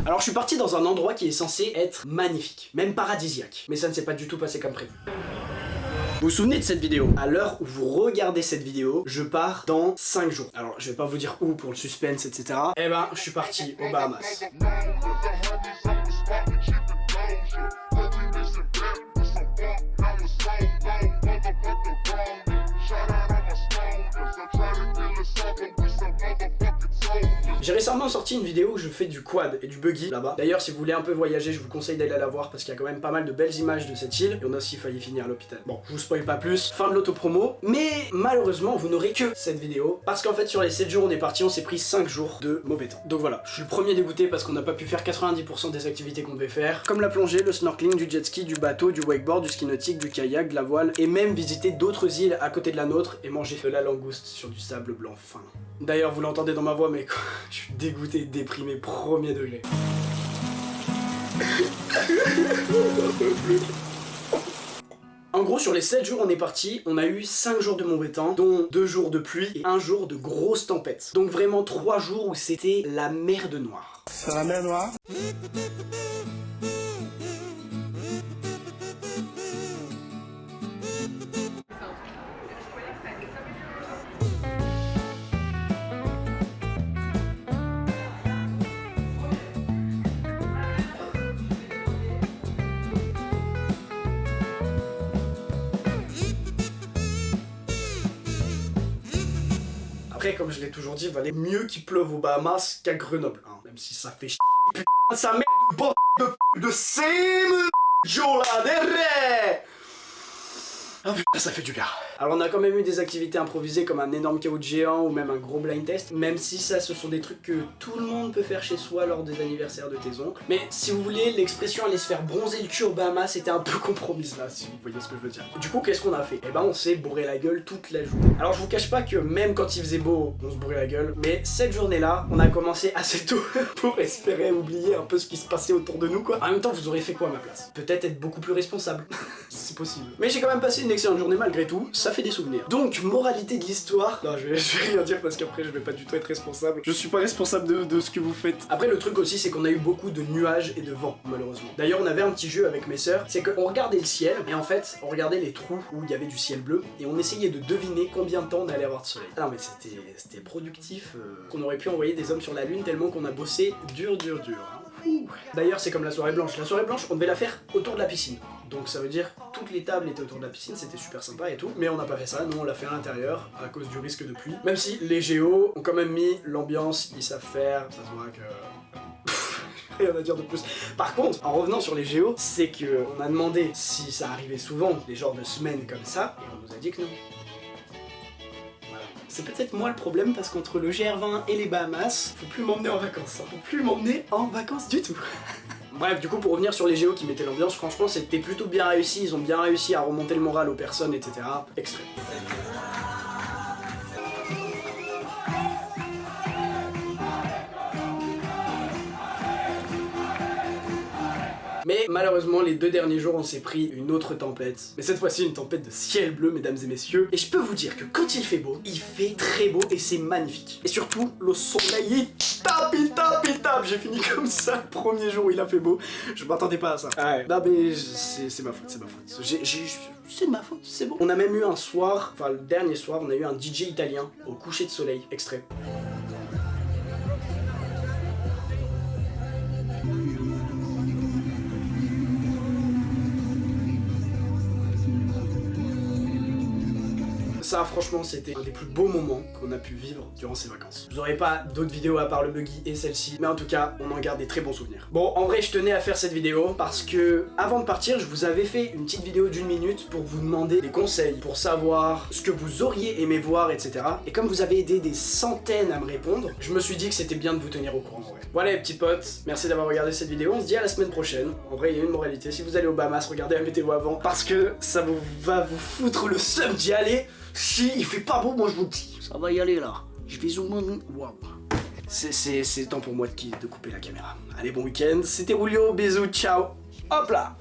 Alors je suis parti dans un endroit qui est censé être magnifique, même paradisiaque, mais ça ne s'est pas du tout passé comme prévu. Vous vous souvenez de cette vidéo? À l'heure où vous regardez cette vidéo, je pars dans 5 jours. Alors je vais pas vous dire où pour le suspense, etc. Eh ben, je suis parti aux Bahamas. J'ai récemment sorti une vidéo où je fais du quad et du buggy là-bas. D'ailleurs, si vous voulez un peu voyager, je vous conseille d'aller la voir parce qu'il y a quand même pas mal de belles images de cette île. Et on a aussi failli finir à l'hôpital. Bon, je vous spoil pas plus, fin de l'autopromo. Mais malheureusement, vous n'aurez que cette vidéo parce qu'en fait, sur les 7 jours on est parti, on s'est pris 5 jours de mauvais temps. Donc voilà, je suis le premier dégoûté parce qu'on n'a pas pu faire 90% des activités qu'on devait faire. Comme la plongée, le snorkeling, du jet ski, du bateau, du wakeboard, du ski nautique, du kayak, de la voile. Et même visiter d'autres îles à côté de la nôtre et manger de la langouste sur du sable blanc fin. D'ailleurs, vous l'entendez dans ma voix, mais je suis dégoûté, déprimé, premier degré. En gros, sur les 7 jours on est parti, on a eu 5 jours de mauvais temps, dont 2 jours de pluie et 1 jour de grosse tempête. Donc vraiment 3 jours où c'était la merde noire. C'est la mer noire. Après, comme je l'ai toujours dit, il valait mieux qu'il pleuve aux Bahamas qu'à Grenoble, hein. Même si ça fait chier, putain, sa merde de bordel de Sam Jola derrière. Ah putain, ça fait du bien. Alors on a quand même eu des activités improvisées comme un énorme caoutchouc géant ou même un gros blind test, même si ça ce sont des trucs que tout le monde peut faire chez soi lors des anniversaires de tes oncles. Mais si vous voulez, l'expression aller se faire bronzer le cul au Bahamas c'était un peu compromise là, si vous voyez ce que je veux dire. Du coup, qu'est-ce qu'on a fait? Eh ben on s'est bourré la gueule toute la journée. Alors je vous cache pas que même quand il faisait beau, on se bourrait la gueule, mais cette journée-là, on a commencé assez tôt pour espérer oublier un peu ce qui se passait autour de nous quoi. En même temps, vous aurez fait quoi à ma place? Peut-être être beaucoup plus responsable. C'est possible. Mais j'ai quand même passé une excellente journée malgré tout, ça fait des souvenirs. Donc, moralité de l'histoire... Non, je vais rien dire parce qu'après je vais pas du tout être responsable. Je suis pas responsable de ce que vous faites. Après, le truc aussi, c'est qu'on a eu beaucoup de nuages et de vent, malheureusement. D'ailleurs, on avait un petit jeu avec mes sœurs, c'est qu'on regardait le ciel, et en fait, on regardait les trous où il y avait du ciel bleu, et on essayait de deviner combien de temps on allait avoir de soleil. Ah non, mais c'était productif, qu'on aurait pu envoyer des hommes sur la lune tellement qu'on a bossé dur. D'ailleurs, c'est comme la soirée blanche. La soirée blanche, on devait la faire autour de la piscine. Donc ça veut dire toutes les tables étaient autour de la piscine, c'était super sympa et tout. Mais on n'a pas fait ça, nous on l'a fait à l'intérieur à cause du risque de pluie. Même si les géos ont quand même mis l'ambiance, ils savent faire, ça se voit que... rien à dire de plus. Par contre, en revenant sur les géos, c'est que on a demandé si ça arrivait souvent, des genres de semaines comme ça, et on nous a dit que non. C'est peut-être moi le problème parce qu'entre le GR20 et les Bahamas, faut plus m'emmener en vacances. Faut plus m'emmener en vacances du tout. Bref, du coup, pour revenir sur les géos qui mettaient l'ambiance, franchement, c'était plutôt bien réussi. Ils ont bien réussi à remonter le moral aux personnes, etc. Extrême. Mais malheureusement, les 2 derniers jours, on s'est pris une autre tempête. Mais cette fois-ci, une tempête de ciel bleu, mesdames et messieurs. Et je peux vous dire que quand il fait beau, il fait très beau et c'est magnifique. Et surtout, le soleil, il tape. J'ai fini comme ça le premier jour où il a fait beau. Je m'attendais pas à ça. Ouais. Non mais c'est ma faute, c'est de ma faute, c'est bon. On a même eu un soir, enfin le dernier soir, on a eu un DJ italien au coucher de soleil, extrait. Ça, franchement, c'était un des plus beaux moments qu'on a pu vivre durant ces vacances. Vous aurez pas d'autres vidéos à part le buggy et celle-ci, mais en tout cas, on en garde des très bons souvenirs. Bon, en vrai, je tenais à faire cette vidéo parce que, avant de partir, je vous avais fait une petite vidéo d'1 minute pour vous demander des conseils, pour savoir ce que vous auriez aimé voir, etc. Et comme vous avez aidé des centaines à me répondre, je me suis dit que c'était bien de vous tenir au courant, en vrai. Voilà les petits potes, merci d'avoir regardé cette vidéo, on se dit à la semaine prochaine. En vrai, il y a une moralité, si vous allez aux Bahamas, regardez la météo avant, parce que ça va vous foutre le seum d'y aller. Si il fait pas beau, moi je vous le dis. Ça va y aller là. Je vais zoomer. Waouh. C'est temps pour moi de couper la caméra. Allez, bon week-end. C'était Julio. Bisous. Ciao. Hop là.